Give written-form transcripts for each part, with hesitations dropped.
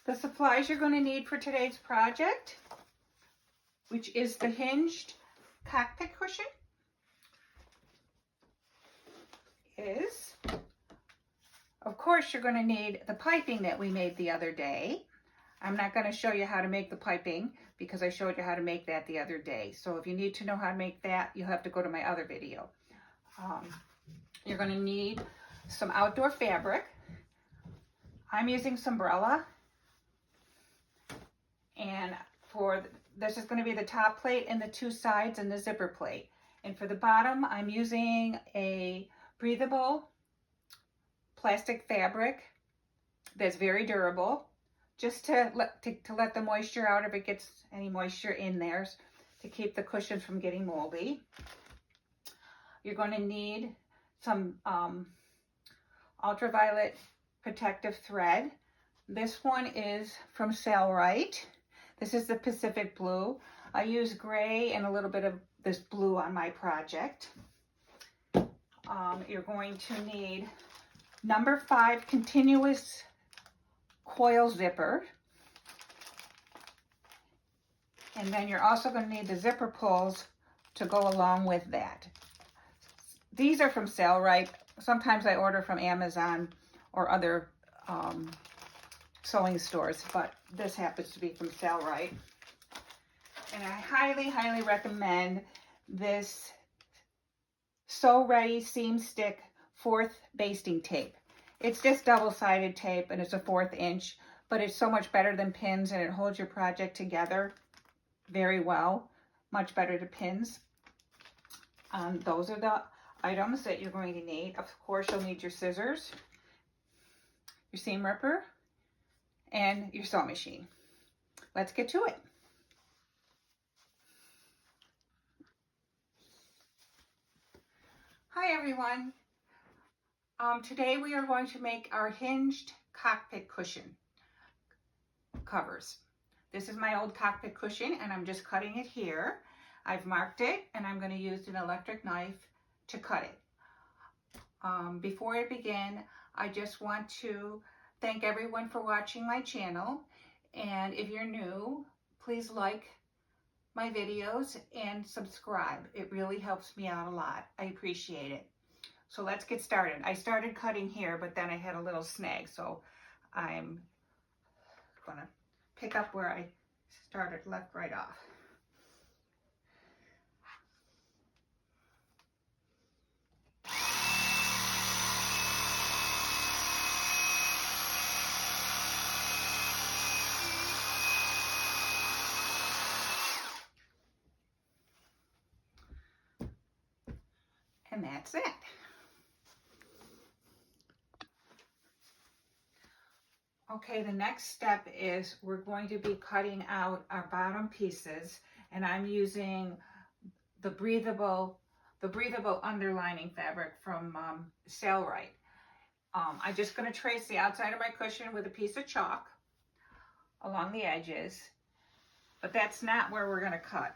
The supplies you're going to need for today's project, which is the Hinged Cockpit cushion, is, of course, you're going to need the piping that we made the other day. I'm not going to show you how to make the piping because I showed you how to make that the other day. So if you need to know how to make that, you'll have to go to my other video. You're going to need some outdoor fabric. I'm using Sombrella. And this is going to be the top plate and the two sides and the zipper plate. And for the bottom, I'm using a breathable plastic fabric that's very durable, just to let the moisture out if it gets any moisture in there, to keep the cushion from getting moldy. You're going to need some ultraviolet protective thread. This one is from Sailrite. This is the Pacific Blue. I use gray and a little bit of this blue on my project. You're going to need number 5 continuous coil zipper. And then you're also going to need the zipper pulls to go along with that. These are from Sailrite. Sometimes I order from Amazon or other sewing stores, but this happens to be from Sailrite. And I highly, highly recommend this Sew Ready Seam Stick 4th basting tape. It's just double-sided tape and it's a 1/4 inch, but it's so much better than pins and it holds your project together very well, much better than pins. Those are the items that you're going to need. Of course, you'll need your scissors, your seam ripper, and your sewing machine. Let's get to it. Hi everyone. Today we are going to make our Hinged Cockpit cushion covers. This is my old cockpit cushion and I'm just cutting it here. I've marked it and I'm going to use an electric knife to cut it. Before I begin, I just want to thank everyone for watching my channel, and if you're new, please like my videos and subscribe. It really helps me out a lot. I appreciate it. So let's get started. I started cutting here, but then I had a little snag, so I'm gonna pick up where I started, left right off. And that's it. Okay, the next step is we're going to be cutting out our bottom pieces, and I'm using the breathable underlining fabric from Sailrite. I'm just going to trace the outside of my cushion with a piece of chalk along the edges, but that's not where we're going to cut.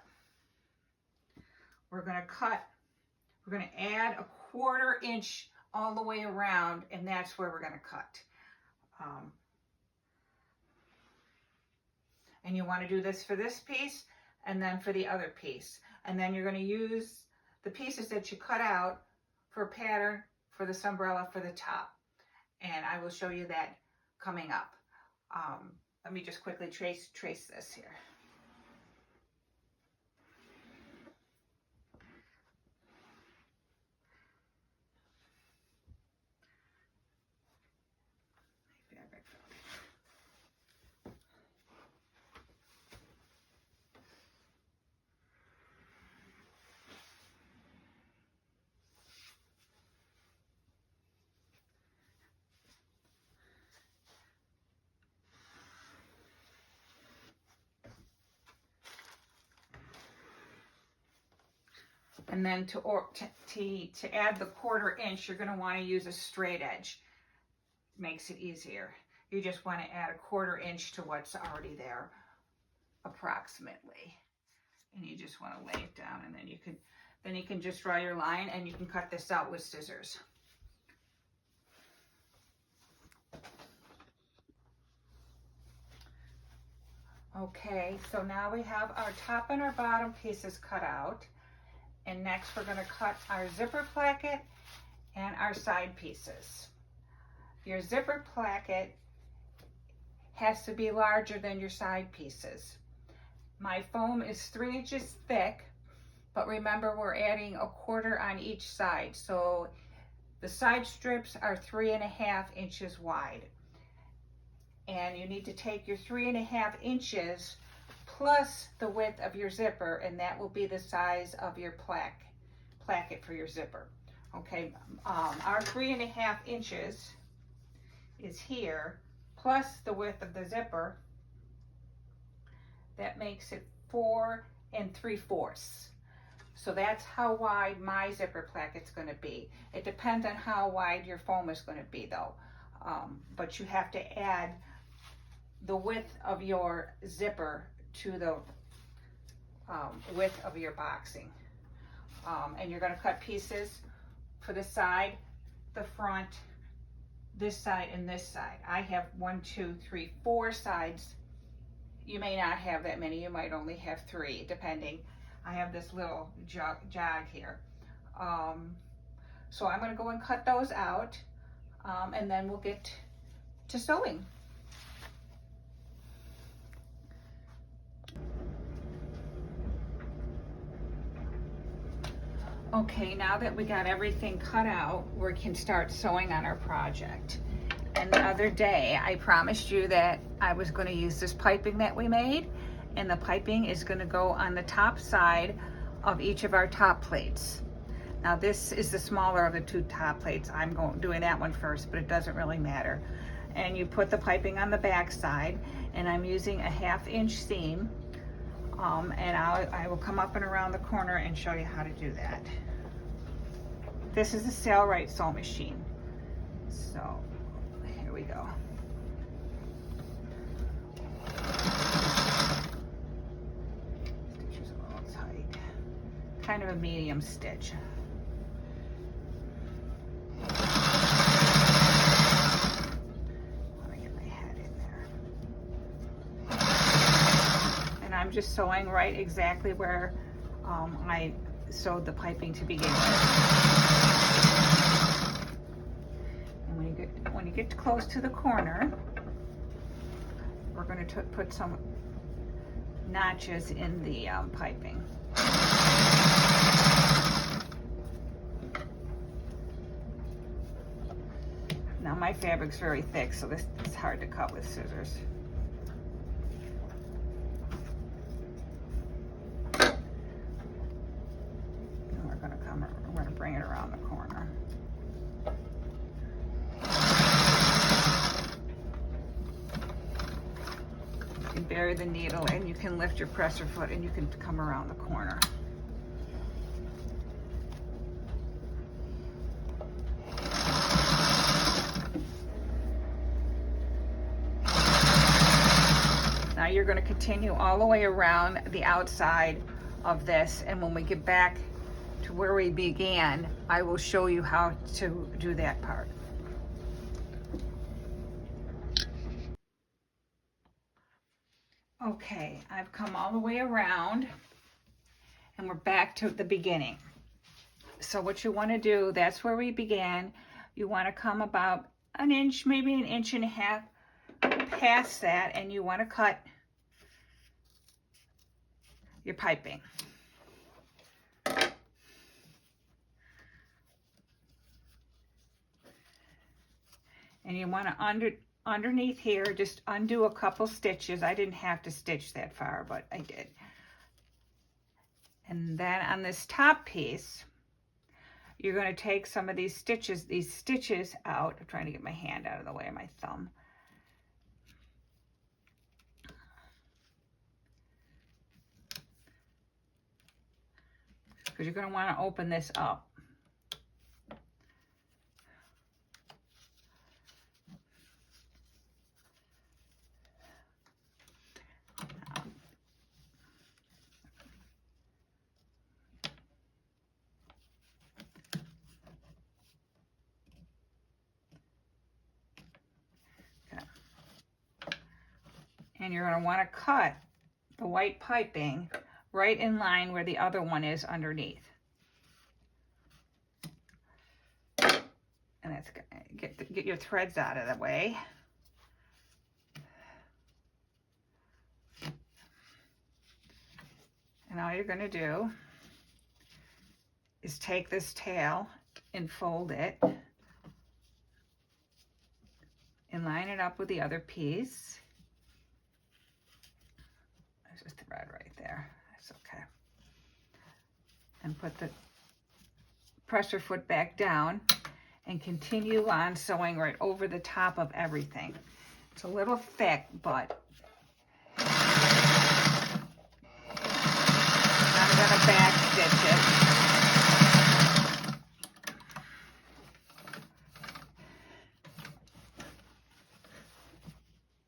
We're going to add a 1/4 inch all the way around, and that's where we're going to cut. And you want to do this for this piece and then for the other piece. And then you're going to use the pieces that you cut out for a pattern for the Sombrella for the top. And I will show you that coming up. Let me just quickly trace this here. And then to add the 1/4 inch, you're going to want to use a straight edge. Makes it easier. You just want to add a 1/4 inch to what's already there, approximately. And you just want to lay it down, and then you can just draw your line, and you can cut this out with scissors. Okay, so now we have our top and our bottom pieces cut out. And next we're going to cut our zipper placket and our side pieces. Your zipper placket has to be larger than your side pieces. My foam is 3 inches thick, but remember we're adding 1/4 on each side. So the side strips are 3.5 inches wide. And you need to take your 3.5 inches plus the width of your zipper, and that will be the size of your placket for your zipper. Okay, our 3.5 inches is here, plus the width of the zipper. That makes it 4 3/4. So that's how wide my zipper placket's going to be. It depends on how wide your foam is going to be though. But you have to add the width of your zipper to the width of your boxing. And you're going to cut pieces for the side, the front, this side, and this side. I have 1, 2, 3, 4 sides. You may not have that many. You might only have 3, depending. I have this little jog here. So I'm going to go and cut those out, and then we'll get to sewing. Okay, now that we got everything cut out, we can start sewing on our project. And the other day, I promised you that I was going to use this piping that we made, and the piping is going to go on the top side of each of our top plates. Now this is the smaller of the 2 top plates. I'm doing that one first, but it doesn't really matter. And you put the piping on the back side, and I'm using a 1/2 inch seam, and I will come up and around the corner and show you how to do that. This is a Sailrite sew machine. So here we go. Stitch is a little tight. Kind of a medium stitch. Let me get my head in there. And I'm just sewing right exactly where I sewed the piping to begin with. And when you get close to the corner, we're going to put some notches in the piping. Now my fabric's very thick, so this is hard to cut with scissors. We're going to bring it around the corner. You can bury the needle, and you can lift your presser foot, and you can come around the corner. Now you're going to continue all the way around the outside of this, and when we get back to where we began, I will show you how to do that part. Okay, I've come all the way around, and we're back to the beginning. So what you want to do, that's where we began. You want to come about 1 inch, maybe 1.5 inches past that, and you want to cut your piping. And you want to underneath here, just undo a couple stitches. I didn't have to stitch that far, but I did. And then on this top piece, you're going to take some of these stitches out. I'm trying to get my hand out of the way of my thumb. Because you're going to want to open this up. And you're going to want to cut the white piping right in line where the other one is underneath. And that's going to get your threads out of the way. And all you're going to do is take this tail and fold it and line it up with the other piece. There's a thread right there. That's okay. And put the pressure foot back down and continue on sewing right over the top of everything. It's a little thick, but I'm going to back stitch it.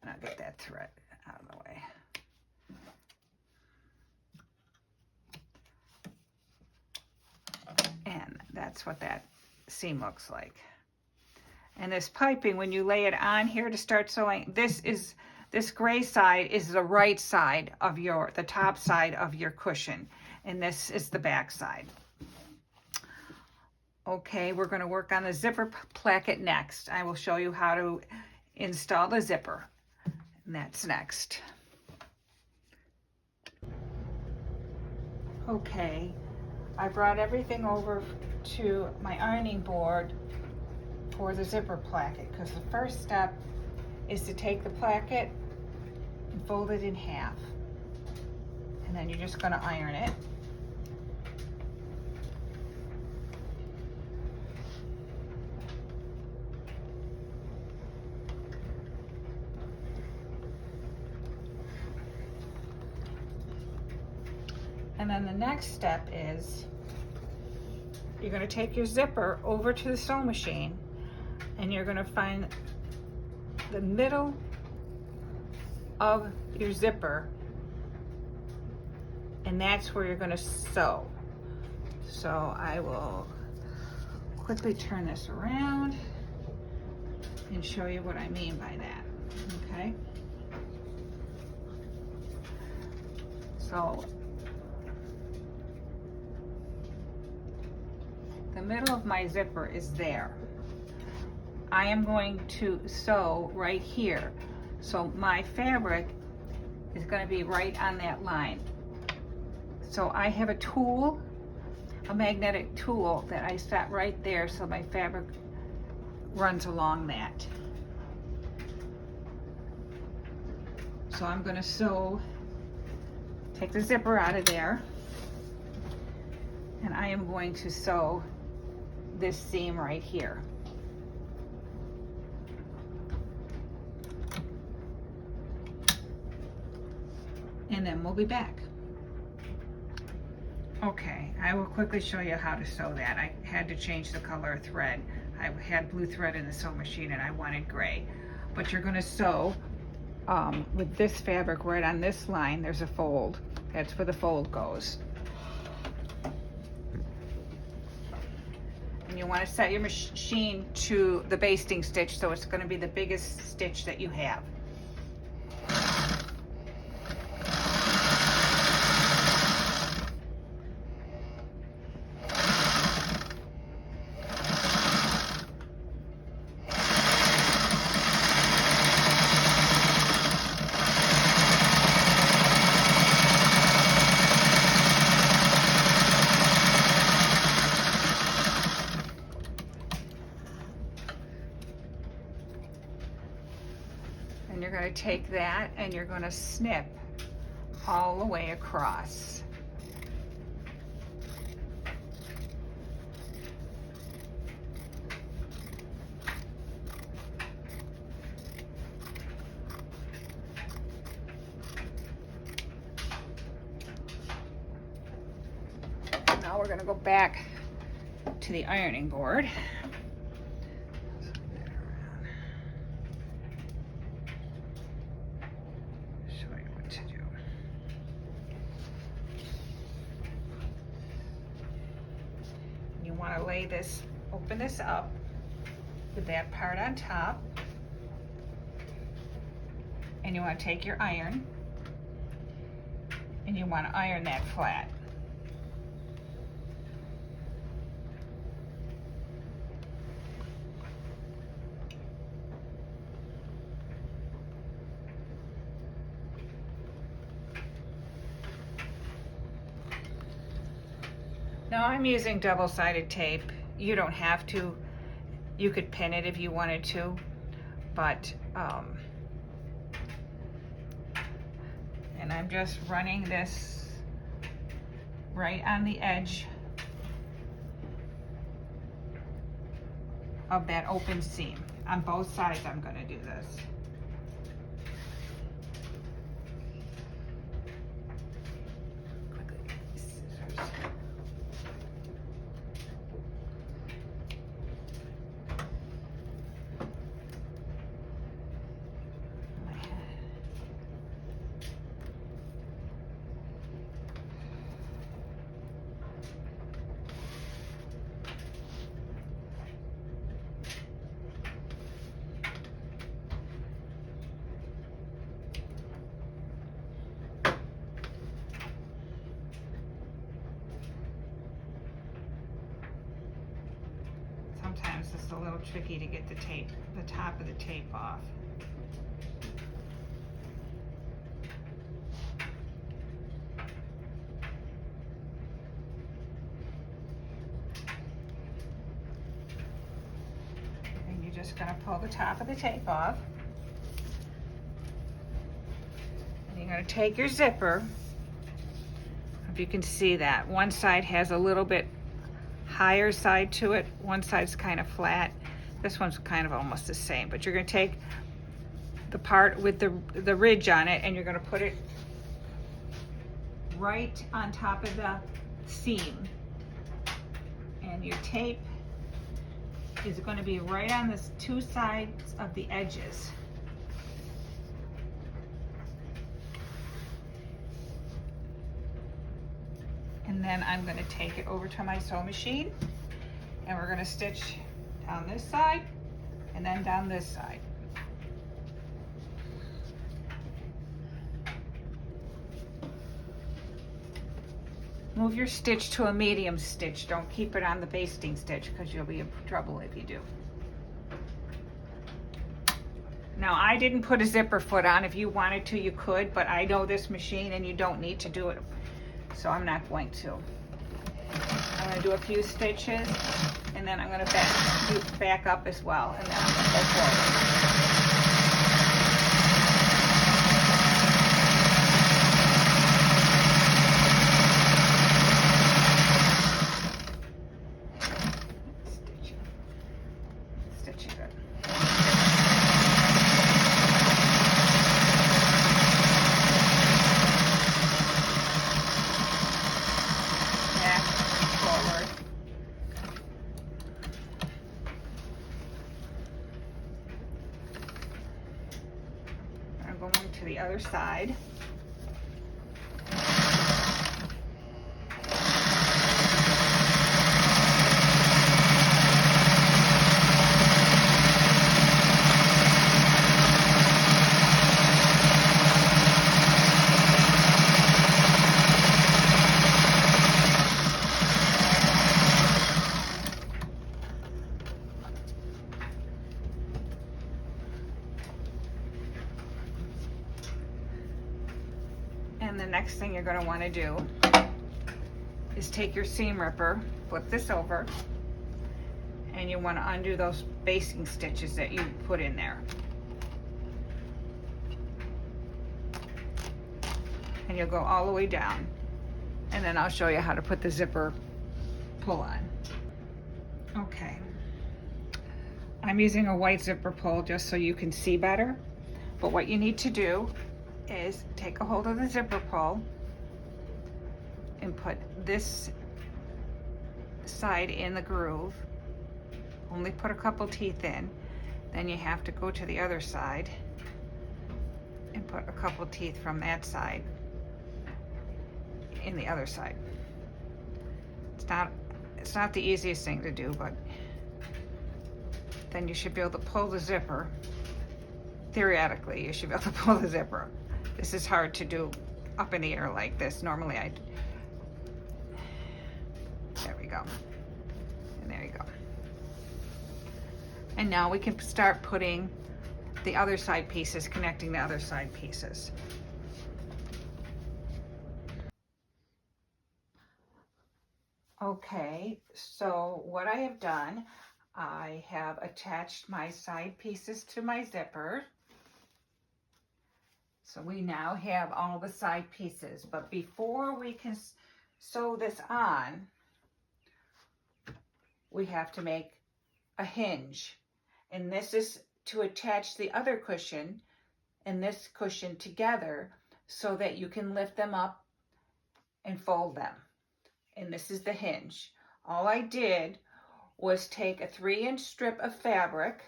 And I'll get that thread out of the way. And that's what that seam looks like. And this piping, when you lay it on here to start sewing, this gray side is the right side of the top side of your cushion, and this is the back side. Okay, we're going to work on the zipper placket next. I will show you how to install the zipper, and that's next. Okay, I brought everything over to my ironing board for the zipper placket, because the first step is to take the placket and fold it in half, and then you're just going to iron it. And then the next step is you're going to take your zipper over to the sewing machine, and you're going to find the middle of your zipper, and that's where you're going to sew. So I will quickly turn this around and show you what I mean by that. Okay, so the middle of my zipper is there. I am going to sew right here. So my fabric is going to be right on that line. So I have a tool, a magnetic tool that I set right there so my fabric runs along that. So I'm going to sew, take the zipper out of there, and I am going to sew this seam right here. And then we'll be back. Okay, I will quickly show you how to sew that. I had to change the color of thread. I had blue thread in the sewing machine and I wanted gray. But you're gonna sew with this fabric right on this line. There's a fold. That's where the fold goes. And you want to set your machine to the basting stitch, so it's going to be the biggest stitch that you have. And you're going to take that and you're going to snip all the way across. Now we're going to go back to the ironing board. You want to lay this, open this up with that part on top, And you want to take your iron and you want to iron that flat. Now I'm using double-sided tape. You don't have to. You could pin it if you wanted to, but and I'm just running this right on the edge of that open seam. On both sides I'm going to do this. Sometimes it's a little tricky to get the tape, the top of the tape off. And you're just going to pull the top of the tape off. And you're going to take your zipper. If you can see that, one side has a little bit higher side to it, one side's kind of flat, this one's kind of almost the same, but you're going to take the part with the ridge on it and you're going to put it right on top of the seam, and your tape is going to be right on the two sides of the edges. And then I'm going to take it over to my sewing machine and we're going to stitch down this side and then down this side. Move your stitch to a medium stitch. Don't keep it on the basting stitch because you'll be in trouble if you do. Now I didn't put a zipper foot on. If you wanted to, you could, but I know this machine and you don't need to do it. So I'm not going to. I'm going to do a few stitches and then I'm going to back up as well, and then I'm going to go forward. Stitch it good. Going to the other side. And the next thing you're going to want to do is take your seam ripper, flip this over, and you want to undo those basting stitches that you put in there. And you'll go all the way down. And then I'll show you how to put the zipper pull on. Okay. I'm using a white zipper pull just so you can see better. But what you need to do is take a hold of the zipper pull and put this side in the groove. Only put a couple teeth in. Then you have to go to the other side and put a couple teeth from that side in the other side. It's not the easiest thing to do, but then you should be able to pull the zipper theoretically, you should be able to pull the zipper. This is hard to do up in the air like this. Normally there we go. And there you go. And now we can start putting the other side pieces, connecting the other side pieces. Okay, so what I have done, I have attached my side pieces to my zipper. So we now have all the side pieces, but before we can sew this on, we have to make a hinge. And this is to attach the other cushion and this cushion together so that you can lift them up and fold them. And this is the hinge. All I did was take a 3-inch strip of fabric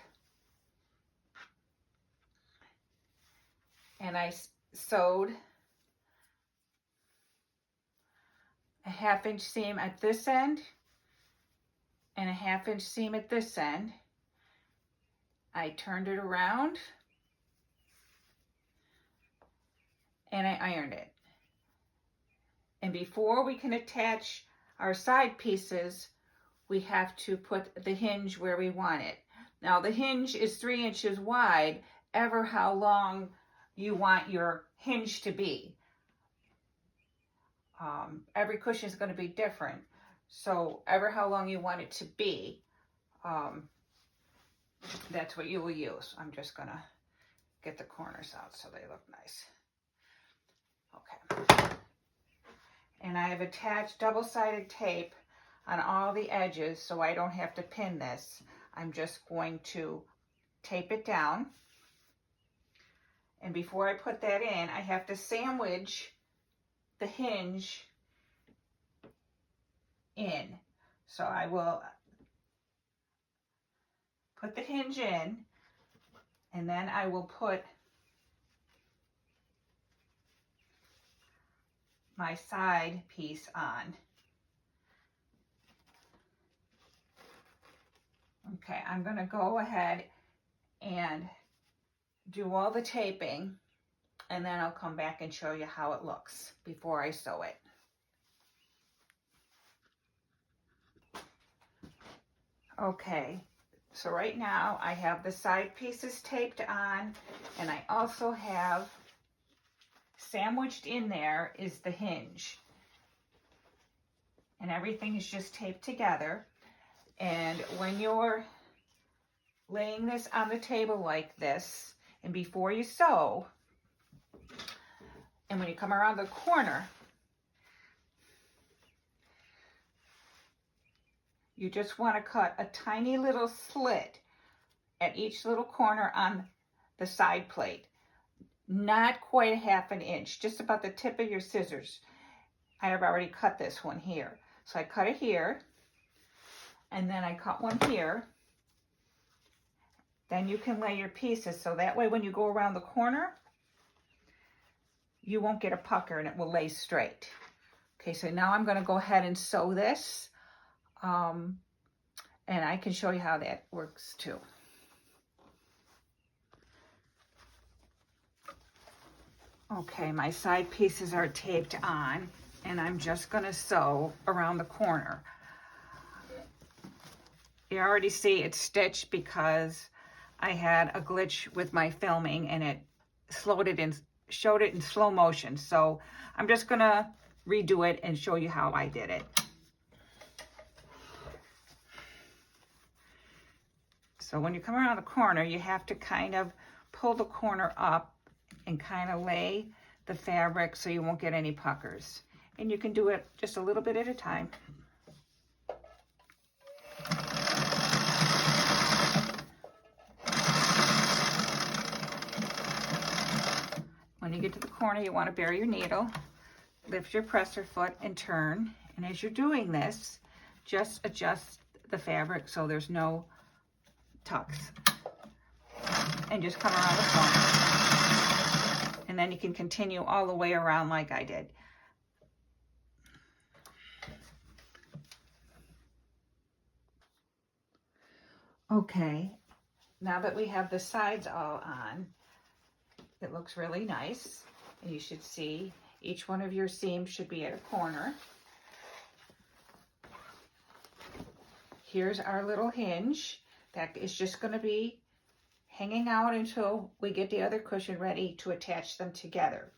and I sewed a 1/2-inch seam at this end and a 1/2-inch seam at this end. I turned it around and I ironed it. And before we can attach our side pieces, we have to put the hinge where we want it. Now the hinge is 3 inches wide, ever how long you want your hinge to be. Every cushion is going to be different. So ever how long you want it to be, that's what you will use. I'm just going to get the corners out so they look nice. Okay. And I have attached double-sided tape on all the edges so I don't have to pin this. I'm just going to tape it down. And before I put that in, I have to sandwich the hinge in. So I will put the hinge in, and then I will put my side piece on. Okay, I'm going to go ahead and do all the taping, and then I'll come back and show you how it looks before I sew it. Okay, so right now I have the side pieces taped on, and I also have sandwiched in there is the hinge. And everything is just taped together. And when you're laying this on the table like this, and before you sew, and when you come around the corner, you just want to cut a tiny little slit at each little corner on the side plate. Not quite a 1/2 inch, just about the tip of your scissors. I have already cut this one here. So I cut it here, and then I cut one here. Then you can lay your pieces, so that way when you go around the corner, you won't get a pucker and it will lay straight. Okay, so now I'm going to go ahead and sew this, and I can show you how that works too. Okay, my side pieces are taped on, and I'm just going to sew around the corner. You already see it's stitched because I had a glitch with my filming and it showed it in slow motion. So I'm just going to redo it and show you how I did it. So when you come around the corner, you have to kind of pull the corner up and kind of lay the fabric so you won't get any puckers. And you can do it just a little bit at a time. When you get to the corner, you want to bury your needle, lift your presser foot and turn. And as you're doing this, just adjust the fabric so there's no tucks. And just come around the corner. And then you can continue all the way around like I did. Okay, now that we have the sides all on, It looks really nice, and you should see each one of your seams should be at a corner. Here's our little hinge that is just going to be hanging out until we get the other cushion ready to attach them together.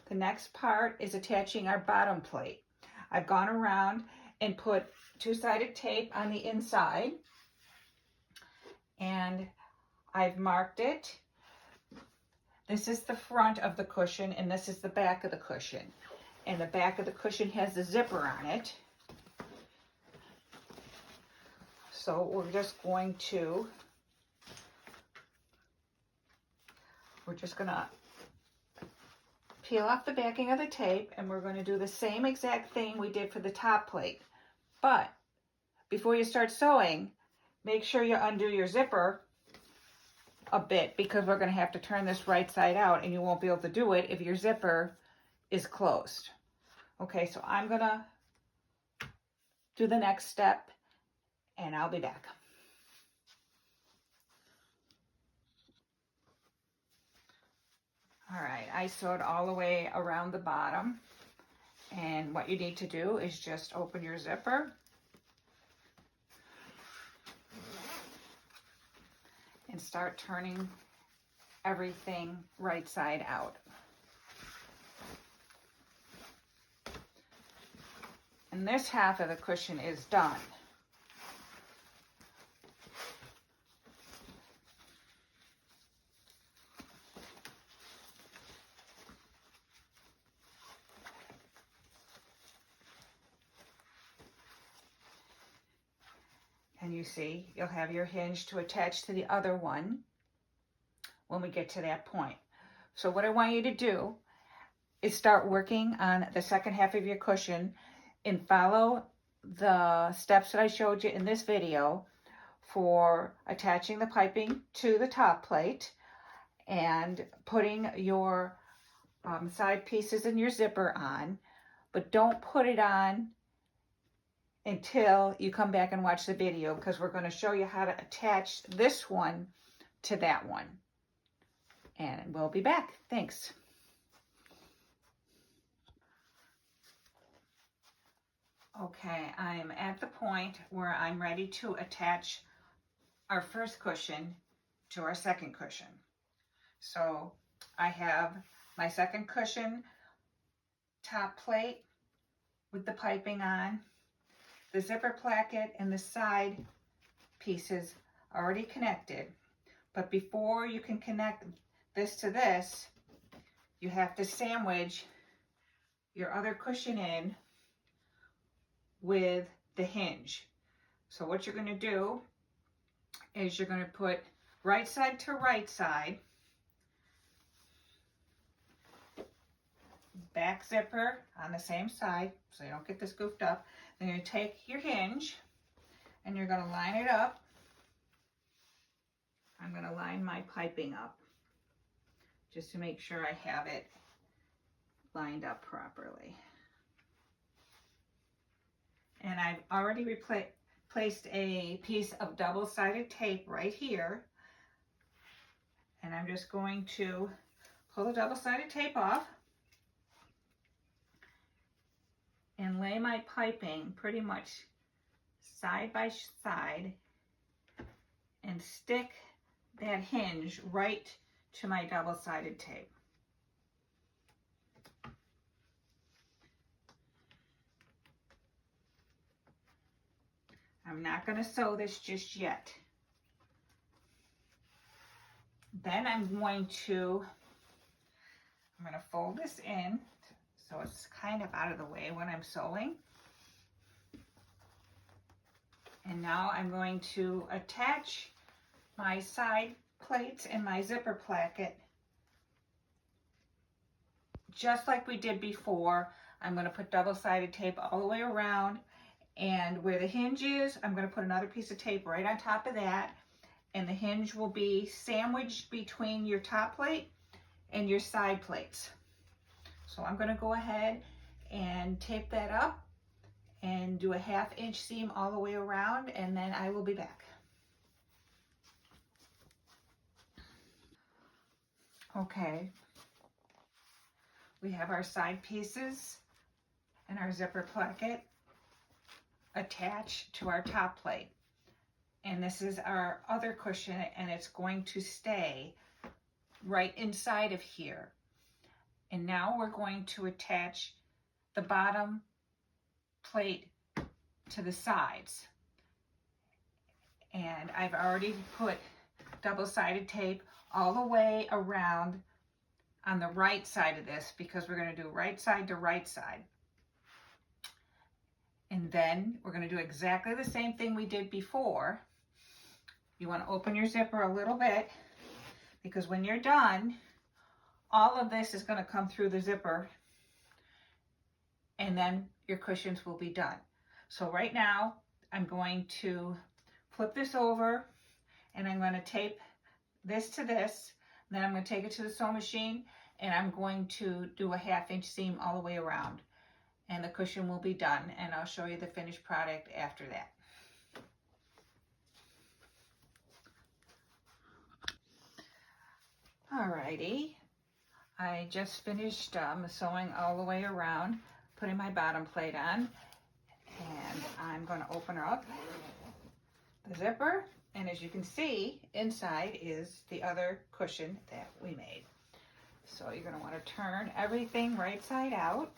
The next part is attaching our bottom plate. I've gone around and put two-sided tape on the inside, and I've marked it. This is the front of the cushion, and this is the back of the cushion. And the back of the cushion has the zipper on it. So we're just going to peel off the backing of the tape, and we're going to do the same exact thing we did for the top plate. But before you start sewing, make sure you undo your zipper a bit, because we're going to have to turn this right side out, and you won't be able to do it if your zipper is closed. Okay, so I'm going to do the next step, and I'll be back. All right, I sewed all the way around the bottom, and what you need to do is just open your zipper and start turning everything right side out. And this half of the cushion is done. And you see, you'll have your hinge to attach to the other one when we get to that point. So what I want you to do is start working on the second half of your cushion and follow the steps that I showed you in this video for attaching the piping to the top plate and putting your side pieces and your zipper on. But don't put it on until you come back and watch the video, because we're going to show you how to attach this one to that one. And we'll be back. Thanks. Okay, I'm at the point where I'm ready to attach our first cushion to our second cushion. So I have my second cushion top plate with the piping on, the zipper placket and the side pieces already connected. But before you can connect this to this, you have to sandwich your other cushion in with the hinge. So what you're going to do is you're going to put right side to right side, back zipper on the same side so you don't get this goofed up. Then you're going to take your hinge and you're going to line it up. I'm going to line my piping up just to make sure I have it lined up properly. And I've already placed a piece of double-sided tape right here. And I'm just going to pull the double-sided tape off and lay my piping pretty much side by side and stick that hinge right to my double-sided tape. I'm not going to sew this just yet. Then I'm going to fold this in so it's kind of out of the way when I'm sewing. And now I'm going to attach my side plates and my zipper placket just like we did before. I'm going to put double-sided tape all the way around, and where the hinge is, I'm going to put another piece of tape right on top of that, and the hinge will be sandwiched between your top plate and your side plates. So I'm going to go ahead and tape that up and do a 1/2 inch seam all the way around, and then I will be back. Okay, we have our side pieces and our zipper placket attached to our top plate. And this is our other cushion, and it's going to stay right inside of here. And now we're going to attach the bottom plate to the sides. And I've already put double-sided tape all the way around on the right side of this, because we're going to do right side to right side. And then we're going to do exactly the same thing we did before. You want to open your zipper a little bit, because when you're done, all of this is going to come through the zipper, and then your cushions will be done. So right now, I'm going to flip this over, and I'm going to tape this to this. Then I'm going to take it to the sewing machine, and I'm going to do a 1/2 inch seam all the way around. And the cushion will be done, and I'll show you the finished product after that. Alrighty, I just finished sewing all the way around, putting my bottom plate on, and I'm going to open her up, the zipper, and as you can see, inside is the other cushion that we made. So you're going to want to turn everything right side out.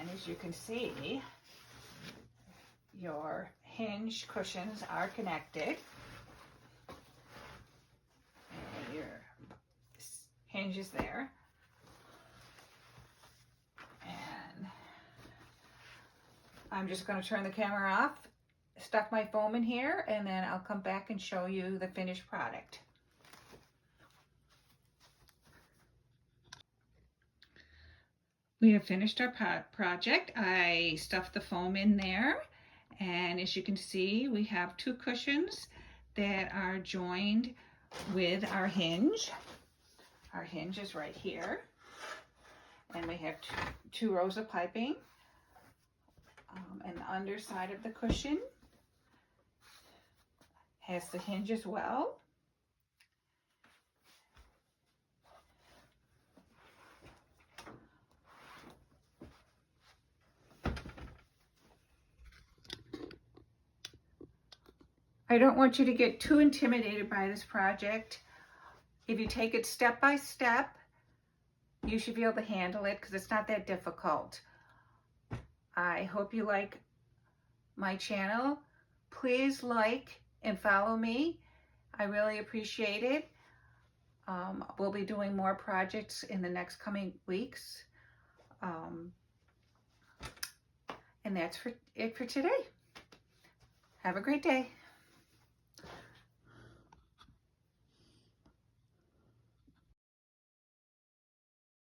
And as you can see, your hinge cushions are connected. And your hinge is there. And I'm just going to turn the camera off, stuff my foam in here, and then I'll come back and show you the finished product. We have finished our project. I stuffed the foam in there, and as you can see, we have 2 cushions that are joined with our hinge. Our hinge is right here, and we have two rows of piping, and the underside of the cushion has the hinge as well. I don't want you to get too intimidated by this project. If you take it step by step, you should be able to handle it, because it's not that difficult. I hope you like my channel. Please like and follow me. I really appreciate it. We'll be doing more projects in the next coming weeks. And that's it for today. Have a great day.